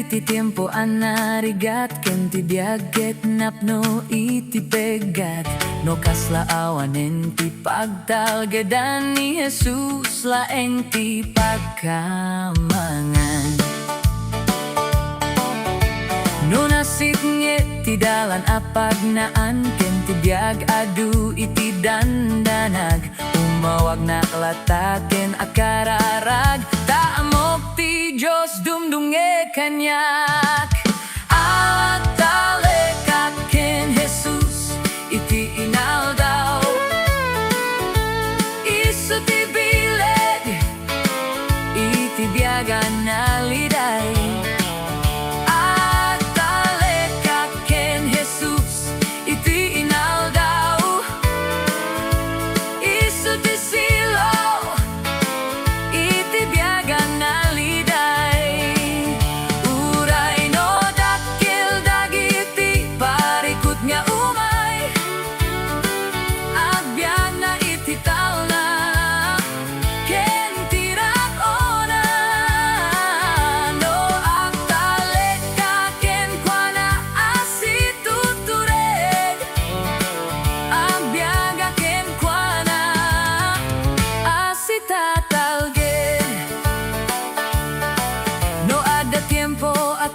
Iti tiempo anarigat ken ti biaget napno iti pegat no kaslaawanen ti pagtalgedan ni Jesus laeng ti pagkamangan. No nasitnget ti dalan apagnaan ken ti biag adu iti dandanag umawag na klataken akararag taamok ti Diyos dumdunge kanyak at talekak ken Jesus iti inaldaw isu ti bileg iti biagan na liday.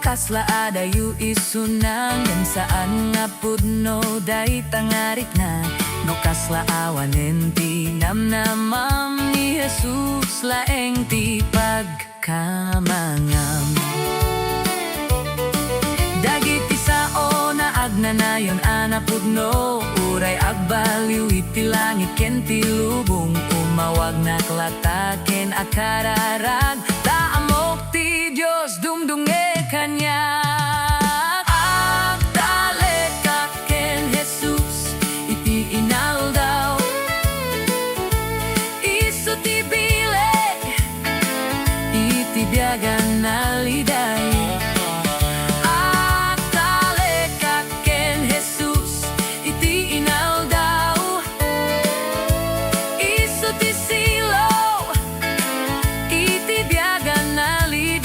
Kasla adayu isunang yan saan nga pudno day tangarik na no kasla awanen ti namnamam ni Jesus laeng ti pagkamangam. Dagiti sao na agnanayon anapudno uray agbaliw iti langit ken ti lubong umawag na klataken akararag taamok ti Diyos dumdunge kanyak at talekak ken Jesus iti inaldaw isu ti bileg iti biagan na liday. At talekak ken Jesus iti inaldaw isu ti silaw iti biagan na liday.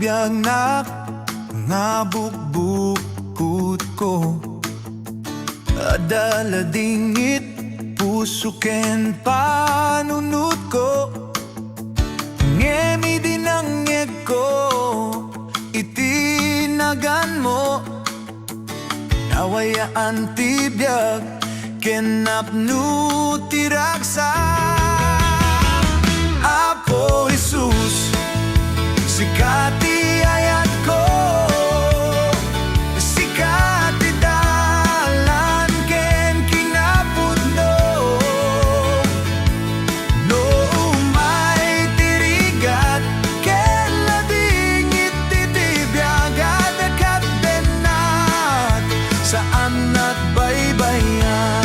biyag nak nga bukbukod ko, adala dingit puso ken panunod ko, ngemi dinangeg ko itinagan mo, nawayaan ti biyag ken napno ti ragsa. Apo Jesus, sikati ayat ko, sikati dalan ken kinapudno, no umay tirigat ken ladingit titibiyagad akat benat saan at baybayan.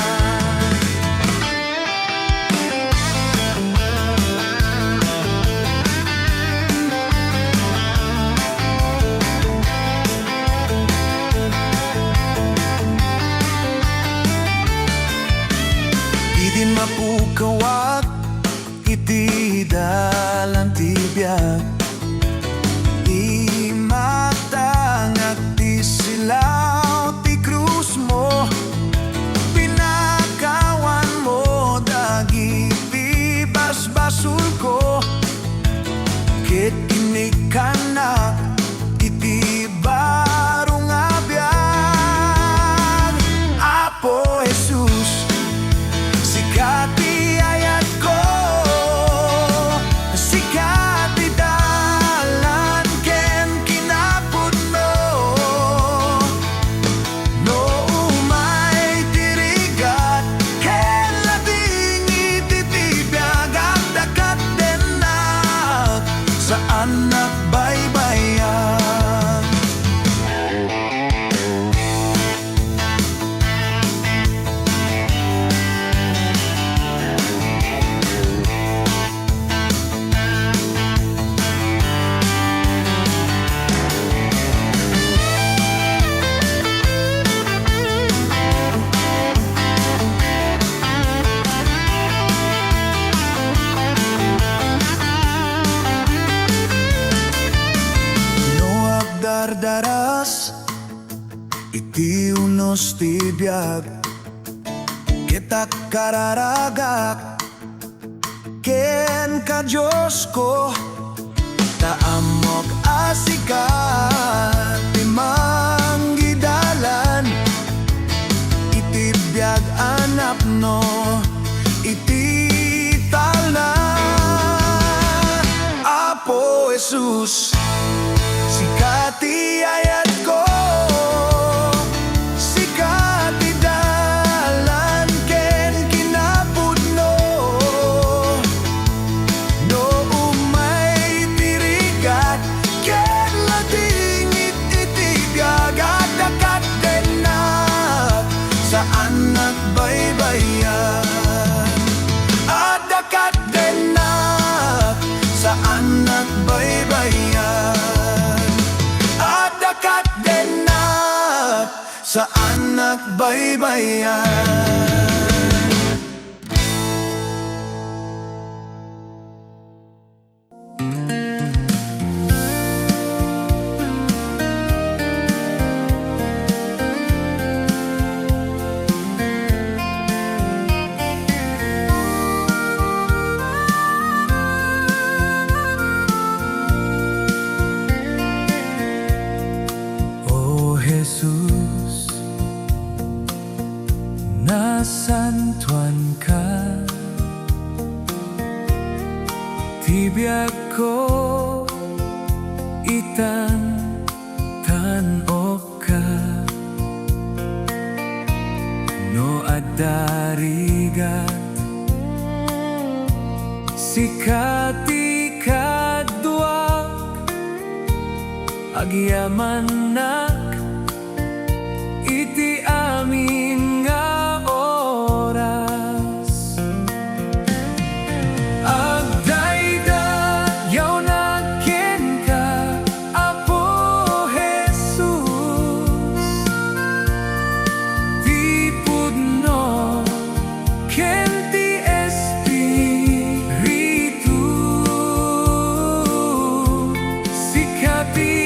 Iti mapukawak, iti dalan ti biyag, imatangak ti silaw ti krus mo, pinakawan mo dagiti basbasul ko, ket inikanak iti barong nga biyag. Apo Jesus, sikati ayat ko, sikati dalan ken kinapudno, no umay tirigat ken labing ititibiyag ang dakat denak saan at baybayan. Dardaras iti unos ti biyag, kita kararagak ken ka Diyos ko, taamok asikat ti manggidalan, iti biyag anap no iti talan. Apo Jesus, sikati ayat ko, sikati dalan ken kinapudno, no umay tirigat ken ladingit itibiyagad akat denak saan at baybayan. Adakat denak saan at baybayan, adakat denak saan at baybayan. Jesus, nasantuan ka, tibiyag ko itang tanok ka, no adarigat sikati kaduak agyamanak iti amin nga oras, agdaydayaw na ken ka, Apo Jesus, ti pudno ken ti Espiritu, sikati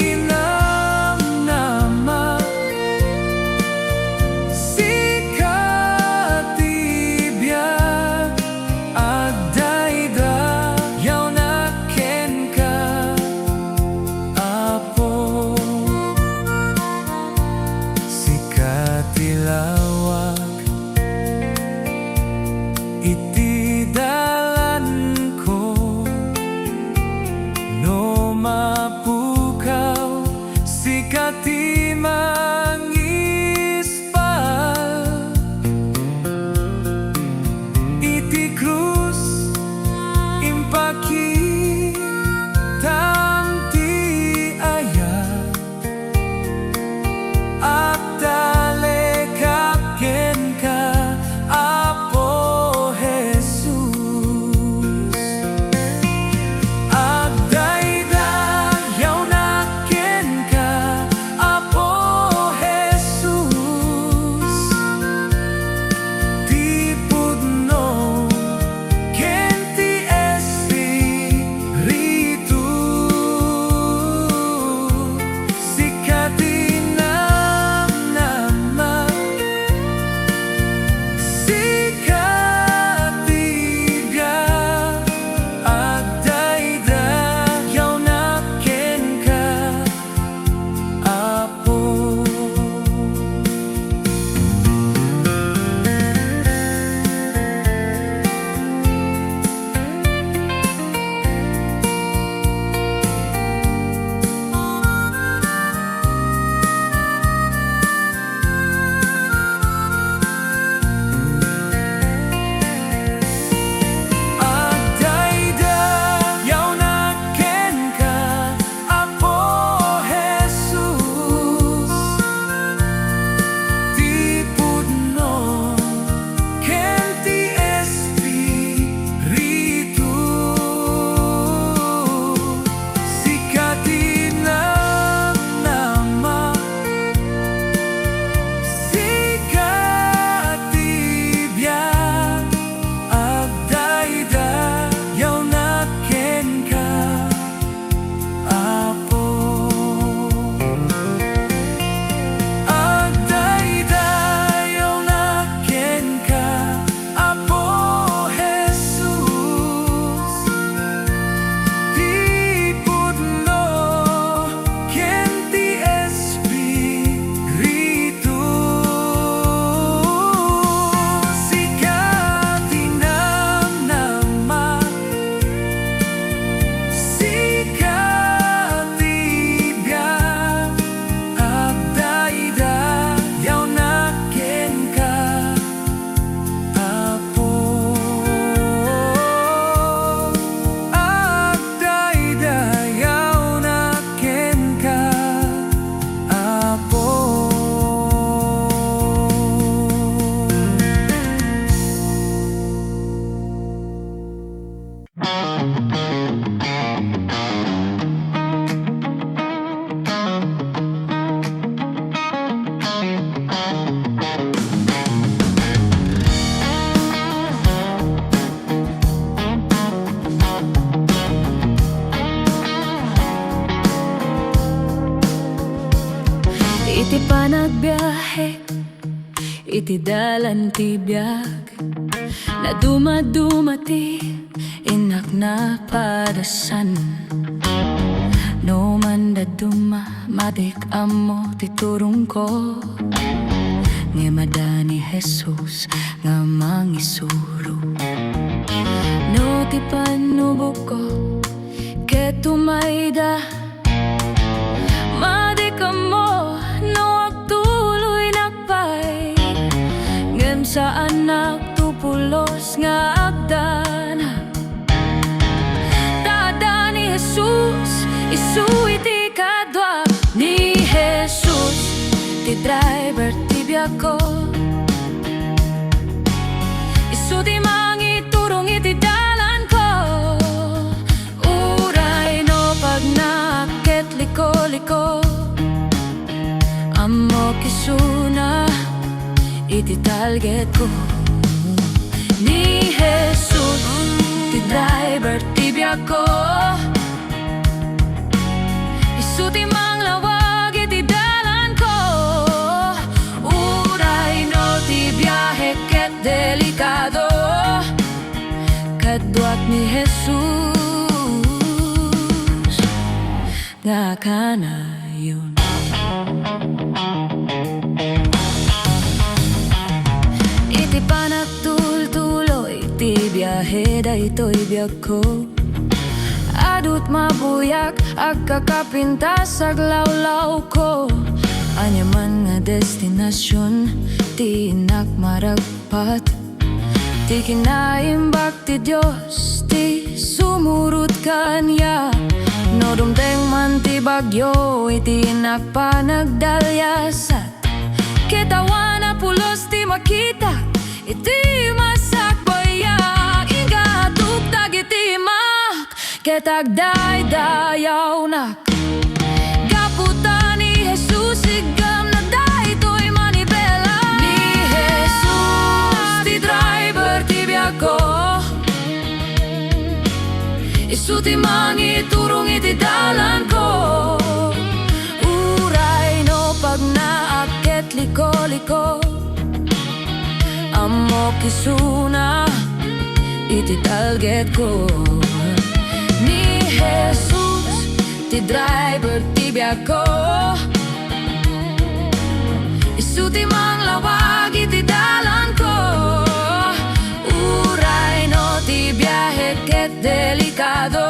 biyahe iti dalan ti biag na dumadumati inak na padasan. No man da matik amo titurong ko nga madani Jesus nga mangisuro. No ti panubok ko ket tumayda madik amo no agtuloy nakpay ngem saan nagtupulos nga agdana. Tada ni Jesus isu iti kadwa ni Jesus ti driver ti biag ko. Isu ti mangiturong iti dalan ko. Uray no pag naket liko-liko amo kisuna iti target ko. Ni Jesus ti driver ti biag ko. Isu ti manglawag iti dalan ko. Uray no ti biyahe ket delikado kadwat ni Jesus nga kanayon. Iti panagtultuloy ti biyahe daytoy biag ko. Adut mabuyak agkakapintas aglawlaw ko. Anyaman nga destinasyon ti inak maragpat. Ti kinaimbak ti Diyos ti sumurot kanya. No dumteng man ti bagyo iti inak pa nagdalyasat. Ketawan na pulos ti makita iti masakbaya. Ingatugtag iti mak ketagday dayaw nak. Kaputan ni Jesus igam na daytoy manibela. Ni Jesus ti driver ti biag ko. Isu ti mangiturong iti dalan ko. Uray no pag naaket liko-liko amo kisuna iti target ko. Ni Jesus ti driver ti biag ko. Isu ti manglawag iti dalan ko. Uray no ti biyahe ket delikado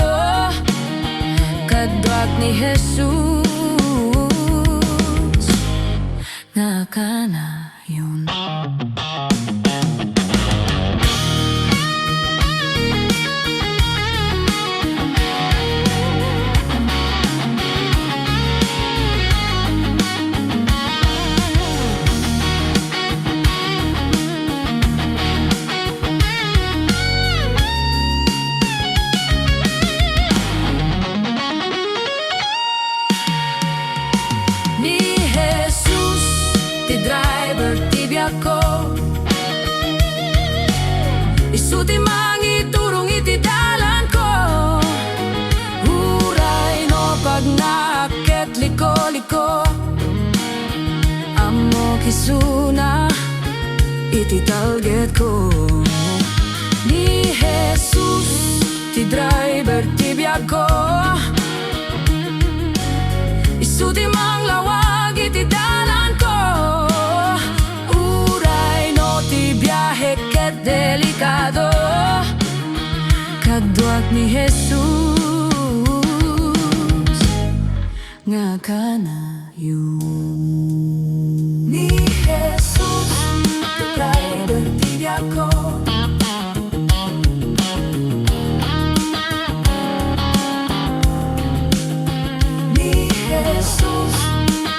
kadwat ni Jesus nga kanayon. Ko isu ti mangiturong iti dalan ko. Uray no pag naaket liko-liko amo kisuna iti target ko. Ni Jesus ti driver ti biag ko. Isu ti manglawag iti dalan ko. Biyahe ket delikado kadwat ni Jesus nga kanayon. Ni Jesus ti driver ti biag ko. Ni Jesus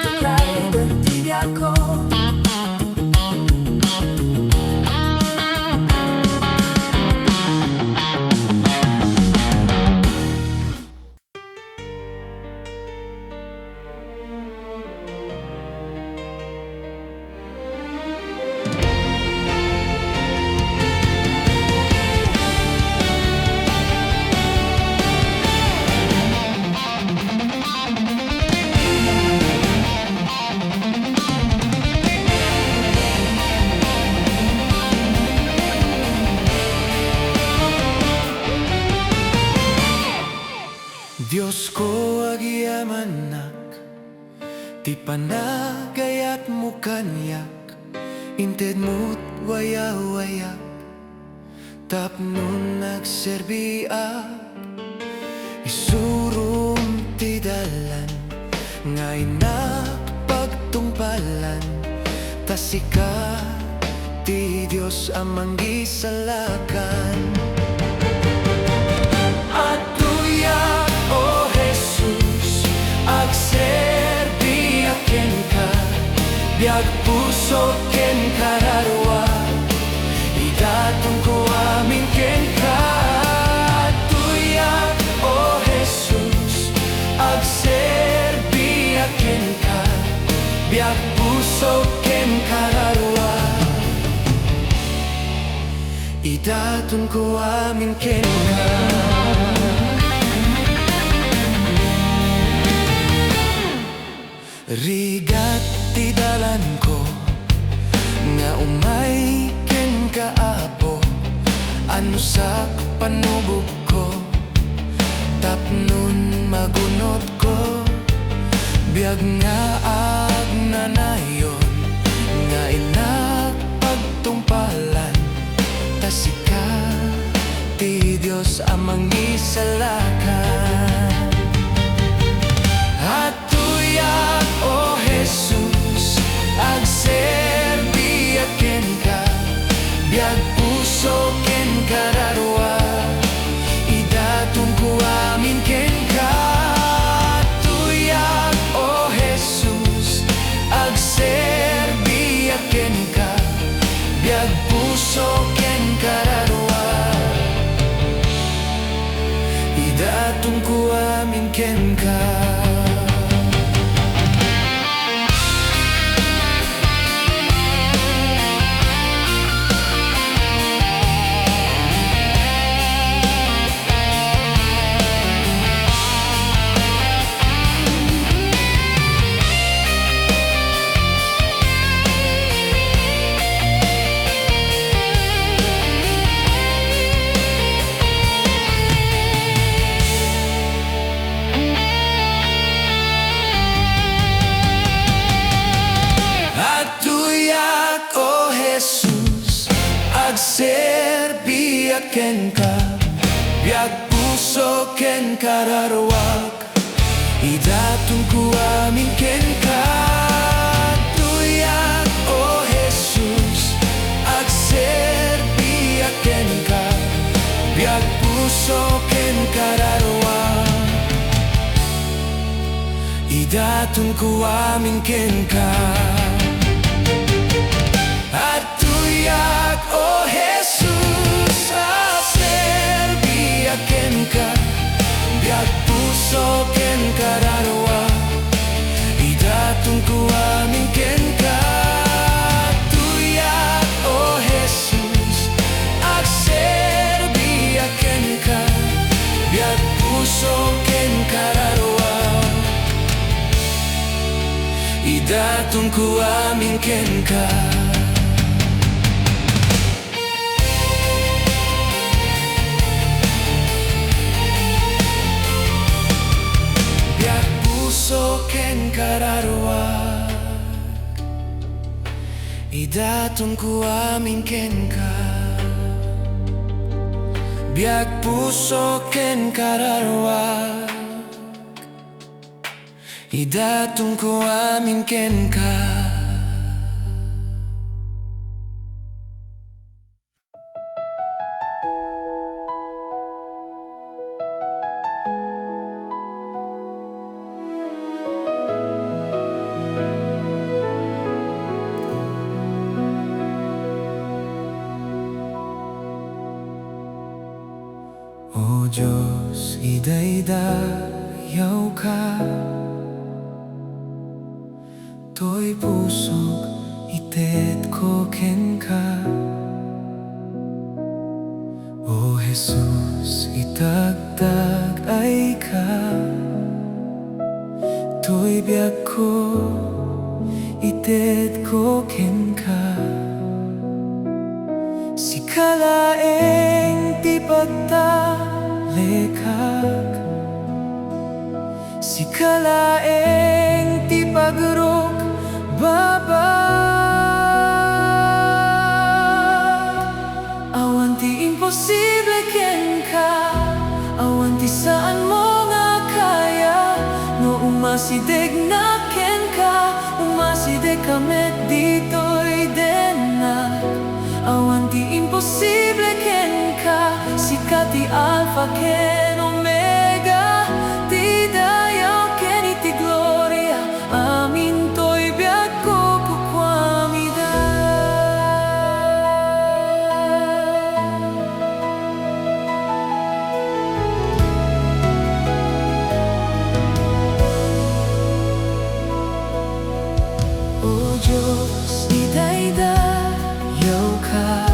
ti driver ti biag ko. Diyos ko agiyamanak, ti panagayat mo kanyak, inted mo't waya-wayak, tapnon nagserbiak, isurum ti dalan, ngay pagtungpalan, tasika ti Diyos amang gisalakan. At tuyak, O Jesus, agserbi aken ka, biag puso ken kararwa, idatong ko amin ken ka. At tuyak, O Jesus, agserbi aken ka, biag puso ken kararwa, idatong ko amin ken ka. Rigat ti dalan ko, nga umay ken kaapo, ano sak panubog ko, tapnon magunot ko, biag nga agnanayon, nga inak pagtungpalan, tasika ti Diyos amang gisalakan. At tuyak, O Jesus, agserbi aken ka, biag puso ken kararwa, idatong ko amin ken ka. At tuyak, O Jesus, agserbi aken ka, biag puso ken kararwa, idatong ko amin ken ka. Jesus, agserbi aken ka, biag puso ken kararwak, idatong ko amin ken ka. Tuyak, O Jesus, agserbi aken ka, biag puso ken kararwak, idatong ko amin ken ka. At tuyak, O Jesus, agserbi aken ka, biag puso ken kararwa, idatong ko amin ken ka. At tuyak, O Jesus, agserbi aken ka, biag puso ken kararwa, idatong ko amin ken ka. Puso ken kararwak, idatong ko amin ken ka, biag puso ken kararwak, idatong ko amin ken ka. O Diyos, idaydayaw ka, to'y pusok ited ko ken ka. O Jesus, itagdag ay ka, to'y biag ko ited ko ken ka. Sikalaeng ti pagtalekak, Si kalaeng ti pagurok baba. Awan ti imposible ken ka, awan ti saan mo nga kaya. No umasideg na ken ka, umasideg kamet dito'y denag. Awan ti imposible ken ka, sika ti Alpha ken Omega, ti dayaw ken iti gloria. Amin to'y biag ko kukwamida. O Diyos, idaydayaw ka,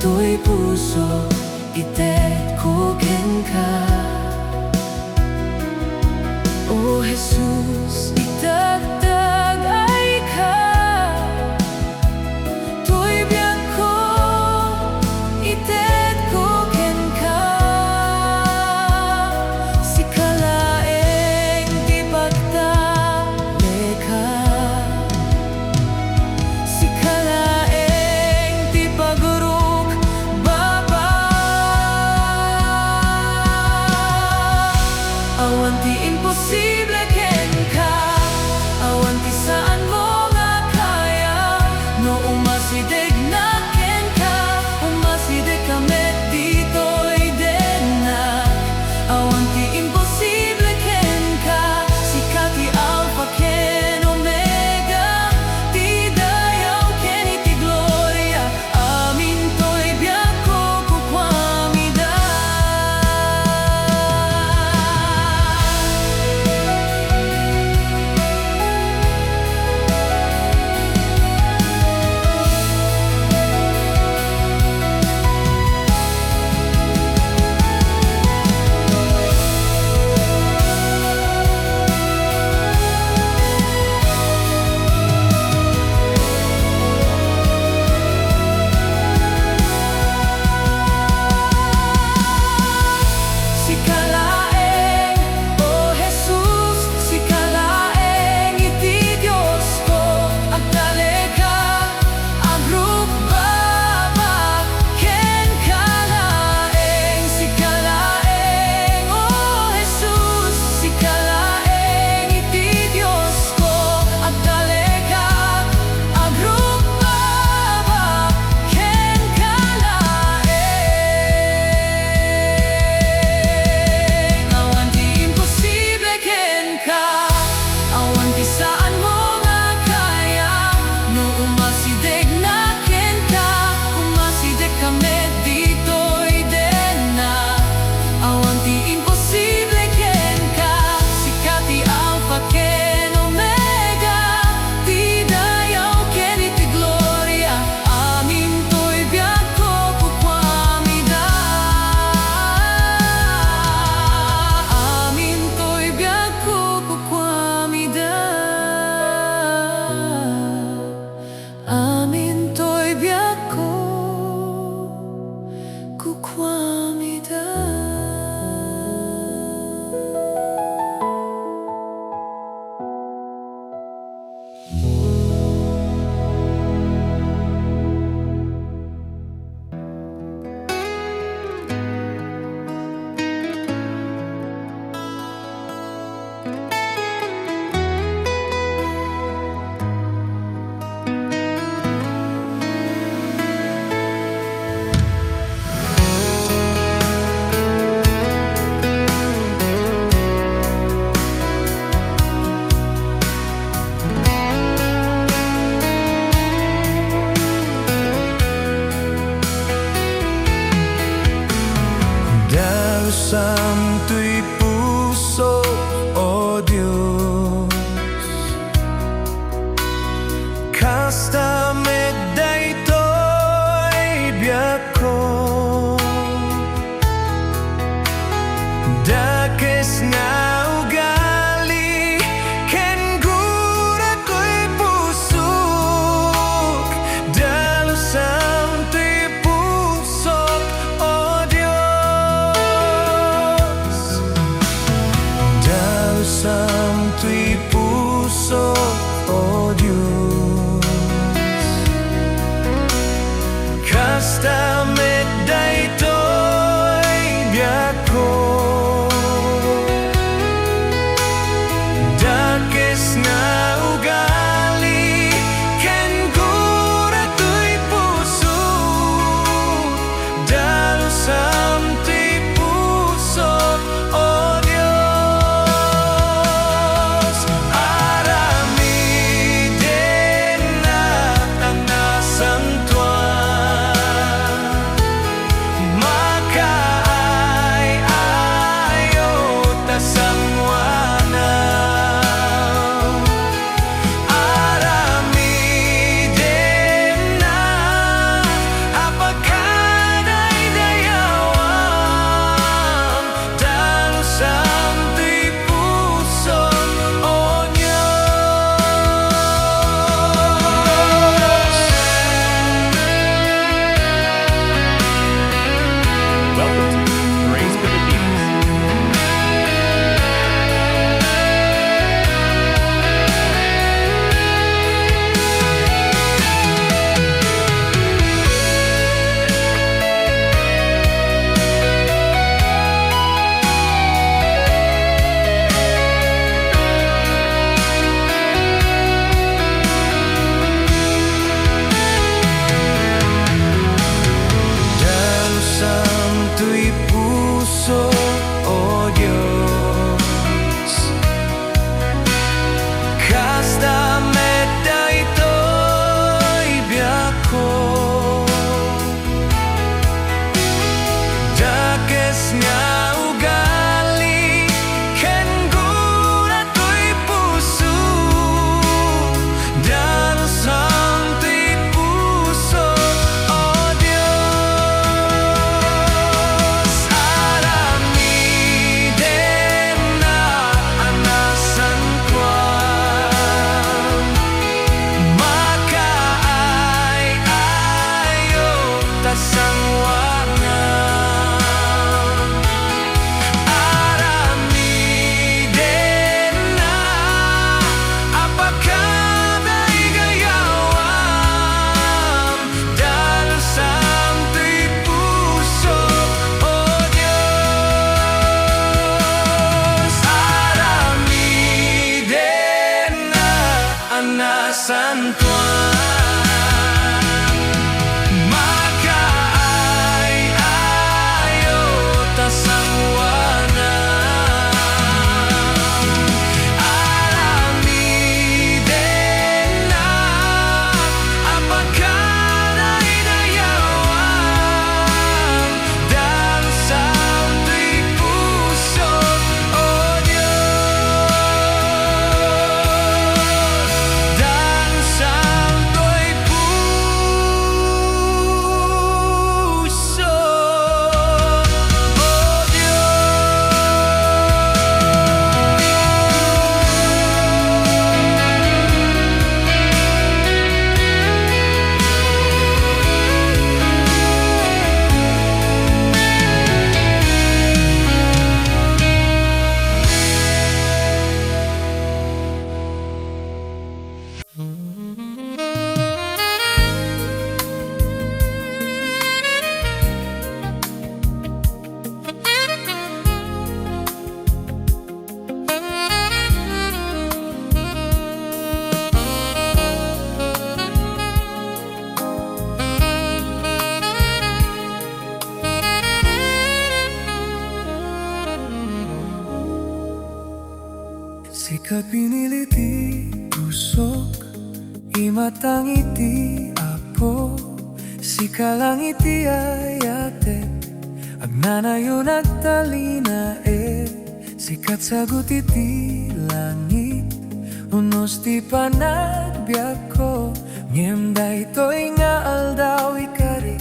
to'y puso itet ko ken ka. O Jesus, itagtagay ka, to'y biag ko itet ko ken ka. Si kalaeng di pagtali ka, si kalaeng di pagurok baba. Awan ti imposible ken ka, awan ti saan mo nga kaya. No umasideg na ken ka, umasideg kamet dito'y denag. Awan ti imposible ken ka, sika ti Alpha ken Omega, ti dayaw ken iti gloria. Amin to'y biag ko kukwamida. Si kalaeng, O Jesus, si kalaeng iti Diyos ko. Agdale ka, agrubaba, ken kalaeng. Si kalaeng, O Jesus, si kalaeng iti Diyos ko. Agdale ka, agrubaba, ken kalaeng. Awan ti imposible ken ka, awan ti saan mo nga kaya. No umasideg na ken ka, umasideg kamet dito'y denag. Awan ti imposible ken ka, sika ti Alpha ken Omega, ti dayaw ken iti gloria. Amin to'y biag ko kukwamida. Amin to'y biag ko kukwamida. Amin to'y biag ko kukwamida. Santo'y puso, O Diyos, kasta medday to'y biag ko. Dakes nga ugali, ken gura ko'y pusok. Dalo santo'y pusok, O Diyos. Sika pinili ti pusok, imatang iti apo. Sika lang iti ayate, agnanayo nagtalina sikat sagot iti langit, unos ti panagbiag ko. Ngem daytoy nga aldaw ikari,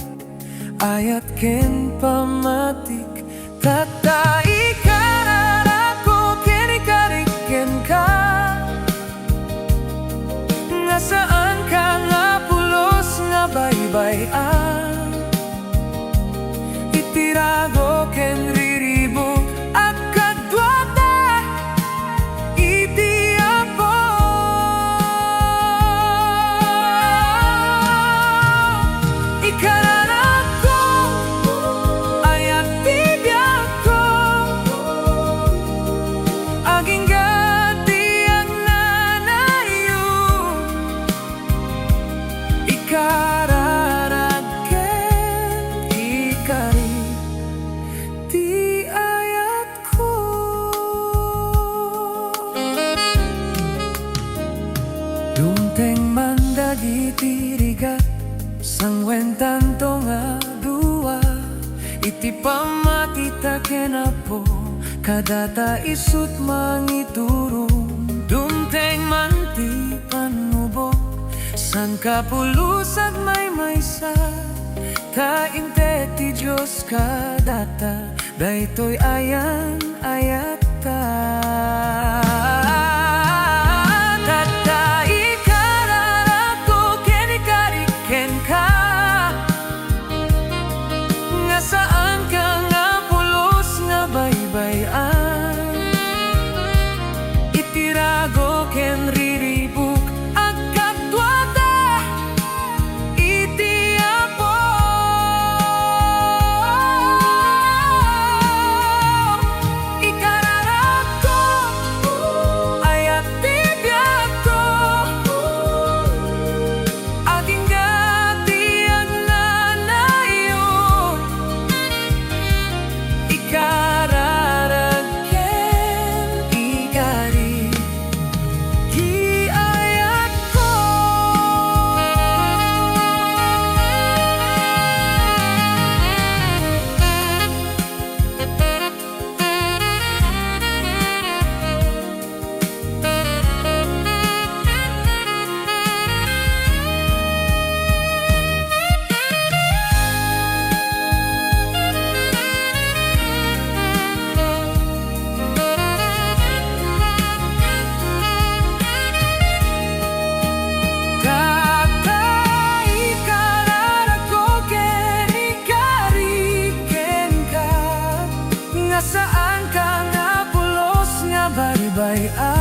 ayat ken pamatik. Tata ikararako ken ikari ken ka, nga saan ka nga pulos nga baybayan. Itirago ken riribok at kadwata iti apo. Ikararako ayat ti biag ko, aging gati ang nanayo. Ikararagken ikari ti ayat ko. Dumteng mandagi ti rigat, sangwen tanto nga dua. Iti pamakita ken apo, kadata isut mangiturong. Dumteng man ti panubok, san kapulusag may maysa. Tainte ti Diyos kadata, daytoy ayan ayat ta. Tata ikararako ken ikari ken ka, nga saan ka nga pulos nga baybayan. Itirago ken riribuk at kadwata iti apo. Ikararako ayat ti biag ko, aging gati ang nanayo. Ikararagken ikari ti ayat ko. Tata ikararako ken ikari ken ka, nga saan ka nga pulos nga baybayan.